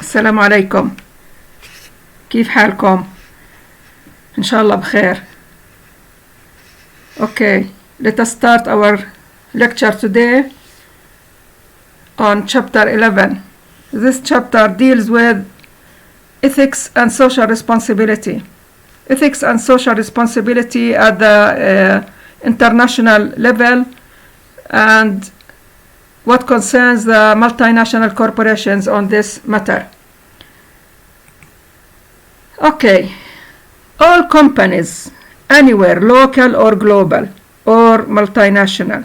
السلام عليكم. كيف حالكم؟ إن شاء الله بخير. Okay, let us start our lecture today on chapter 11. This chapter deals with ethics and social responsibility. Ethics and social responsibility at the international level and what concerns the multinational corporations on this matter. Okay, all companies, anywhere, local or global or multinational,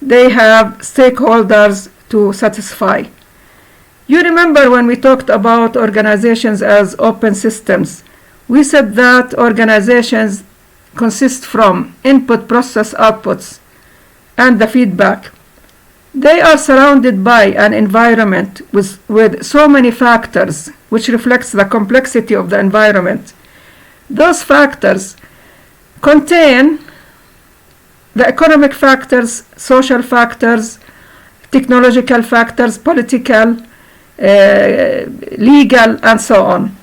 they have stakeholders to satisfy. You remember when we talked about organizations as open systems, we said that organizations consist from input, process, outputs, and the feedback. They are surrounded by an environment with so many factors, which reflects the complexity of the environment. Those factors contain the economic factors, social factors, technological factors, political, legal, and so on.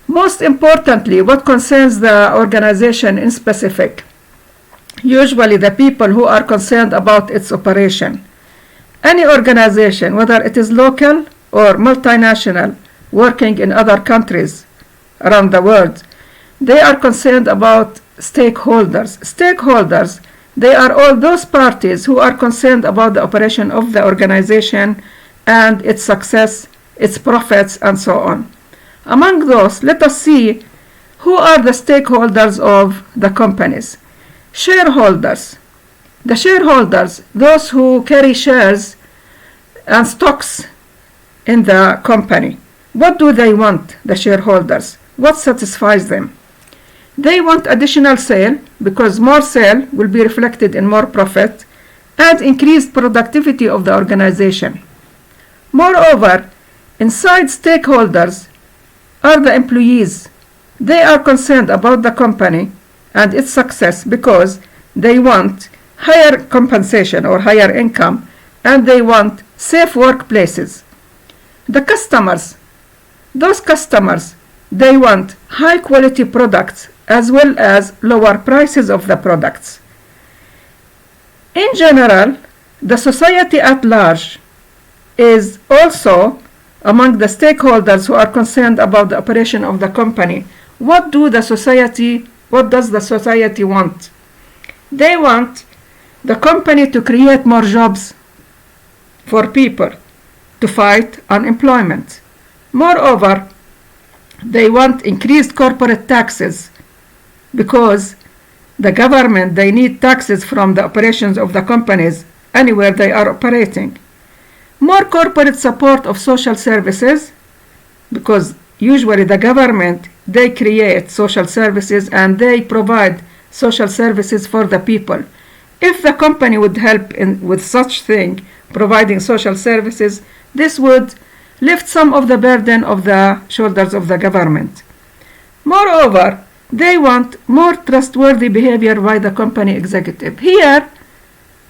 Most importantly, what concerns the organization in specific, usually the people who are concerned about its operation. Any organization, whether it is local or multinational, working in other countries around the world, they are concerned about stakeholders. Stakeholders, they are all those parties who are concerned about the operation of the organization and its success, its profits, and so on. Among those, let us see who are the stakeholders of the companies. Shareholders. The shareholders, those who carry shares and stocks in the company. What do they want, the shareholders? What satisfies them? They want additional sale because more sale will be reflected in more profit and increased productivity of the organization. Moreover, inside stakeholders are the employees. They are concerned about the company and its success because they want higher compensation or higher income, and they want safe workplaces. The customers, those customers, they want high quality products as well as lower prices of the products. In general, the society at large is also among the stakeholders who are concerned about the operation of the company. What does the society want? They want the company to create more jobs for people, to fight unemployment. Moreover, they want increased corporate taxes because the government, they need taxes from the operations of the companies anywhere they are operating. More corporate support of social services because usually the government, they create social services and they provide social services for the people. If the company would help with such thing, providing social services, this would lift some of the burden of the shoulders of the government. Moreover, they want more trustworthy behavior by the company executive. Here,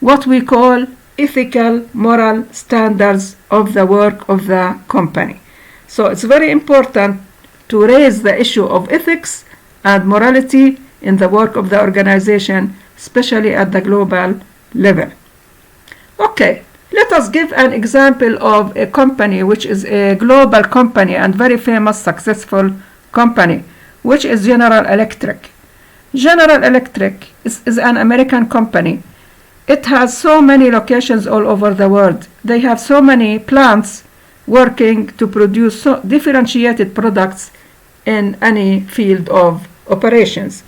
what we call ethical, moral standards of the work of the company. So it's very important to raise the issue of ethics and morality in the work of the organization, especially at the global level. Okay, let us give an example of a company which is a global company and very famous, successful company, which is General Electric. General Electric is an American company. It has so many locations all over the world. They have so many plants working to produce differentiated products in any field of operations.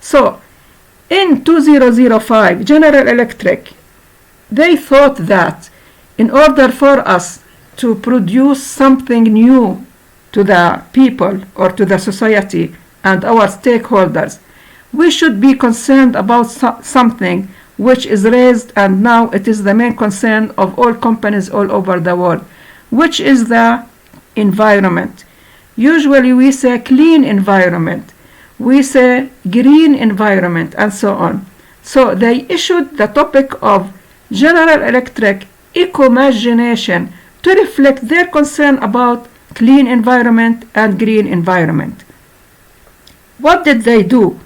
So, in 2005, General Electric, they thought that in order for us to produce something new to the people or to the society and our stakeholders, we should be concerned about something which is raised, and now it is the main concern of all companies all over the world, which is the environment. Usually we say clean environment, we say green environment, and so on. So they issued the topic of General Electric eco-imagination to reflect their concern about clean environment and green environment. What did they do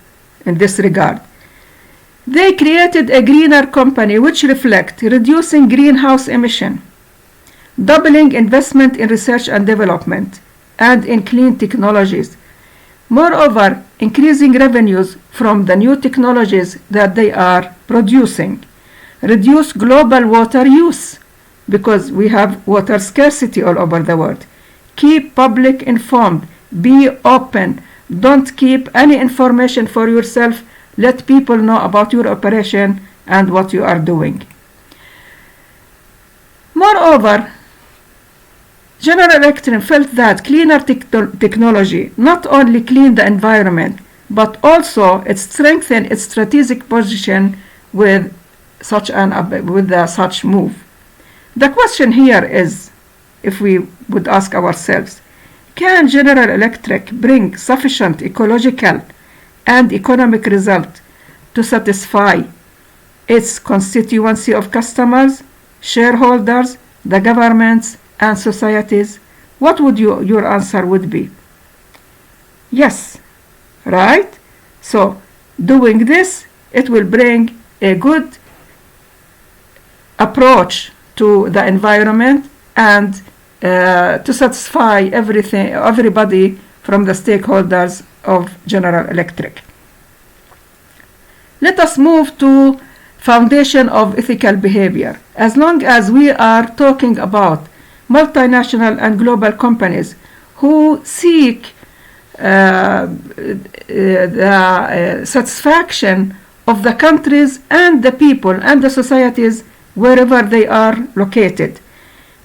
in this regard? They created a greener company which reflect reducing greenhouse emission, doubling investment in research and development, and in clean technologies. Moreover, increasing revenues from the new technologies that they are producing. Reduce global water use because we have water scarcity all over the world. Keep public informed. Be open. Don't keep any information for yourself. Let people know about your operation and what you are doing. Moreover, General Electric felt that cleaner technology not only cleaned the environment, but also it strengthened its strategic position with such move. The question here is, if we would ask ourselves, can General Electric bring sufficient ecological and economic result to satisfy its constituency of customers, shareholders, the governments, and societies? What would your answer would be? Yes, right? So doing this, it will bring a good approach to the environment and to satisfy everybody from the stakeholders of General Electric. Let us move to foundation of ethical behavior. As long as we are talking about multinational and global companies who seek the satisfaction of the countries and the people and the societies wherever they are located.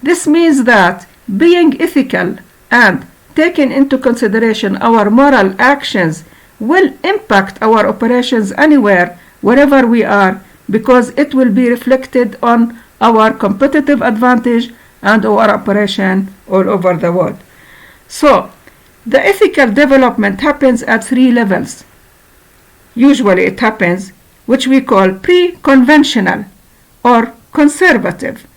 This means that being ethical and taking into consideration our moral actions will impact our operations anywhere, wherever we are, because it will be reflected on our competitive advantage and our operation all over the world. So, the ethical development happens at 3 levels. Usually it happens, which we call pre-conventional or conservative.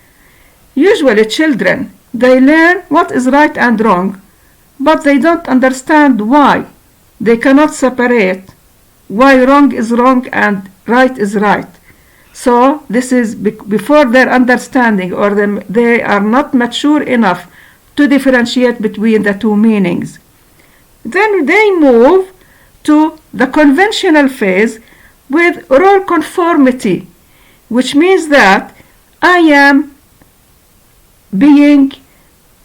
Usually children, they learn what is right and wrong, but they don't understand why. They cannot separate why wrong is wrong and right is right. So this is before their understanding, or they are not mature enough to differentiate between the two meanings. Then they move to the conventional phase with rule conformity, which means that I am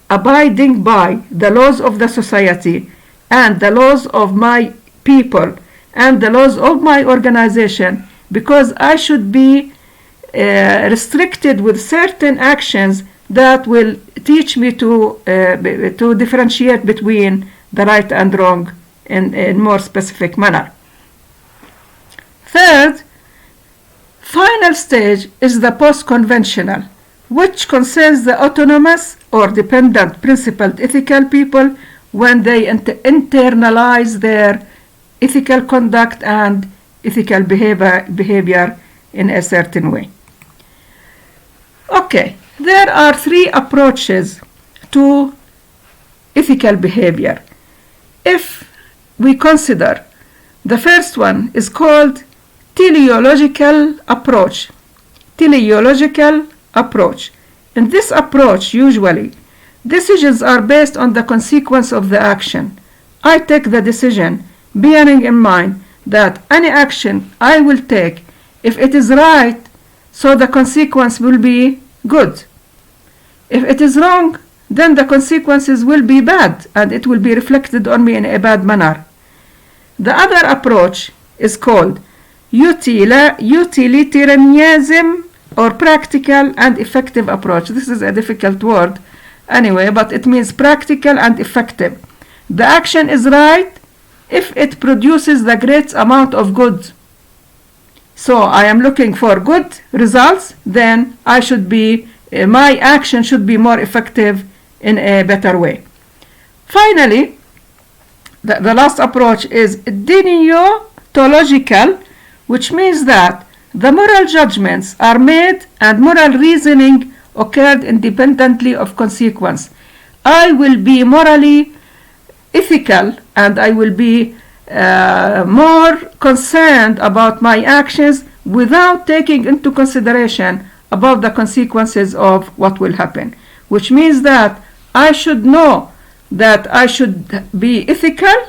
abiding by the laws of the society and the laws of my people and the laws of my organization, because I should be restricted with certain actions that will teach me to differentiate between the right and wrong in more specific manner. Third, final stage is the post-conventional, which concerns the autonomous or dependent principled ethical people when they internalize their ethical conduct and ethical behavior in a certain way. Okay, there are 3 approaches to ethical behavior. If we consider the first one is called teleological approach. Teleological approach. In this approach, usually, decisions are based on the consequence of the action. I take the decision bearing in mind that any action I will take, if it is right, so the consequence will be good. If it is wrong, then the consequences will be bad and it will be reflected on me in a bad manner. The other approach is called utilitarianism or practical and effective approach. This is a difficult word anyway, but it means practical and effective. The action is right if it produces the great amount of good. So I am looking for good results, then my action should be more effective in a better way. Finally, the last approach is deontological, which means that the moral judgments are made and moral reasoning occurred independently of consequence. I will be morally ethical, and I will be more concerned about my actions without taking into consideration about the consequences of what will happen, which means that I should know that I should be ethical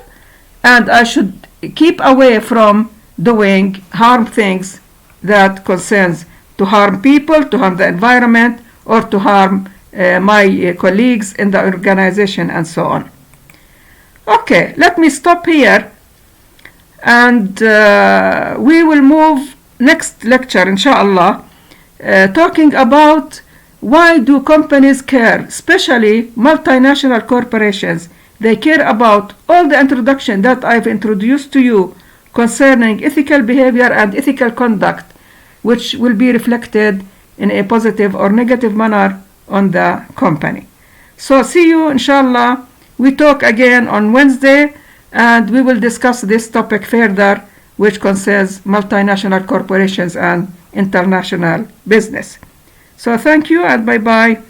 and I should keep away from doing harm things that concerns to harm people, to harm the environment, or to harm my colleagues in the organization, and so on. Okay, let me stop here, and we will move next lecture, inshallah, talking about why do companies care, especially multinational corporations. They care about all the introduction that I've introduced to you concerning ethical behavior and ethical conduct, which will be reflected in a positive or negative manner on the company. So see you, inshallah. We talk again on Wednesday, and we will discuss this topic further, which concerns multinational corporations and international business. So thank you, and bye-bye.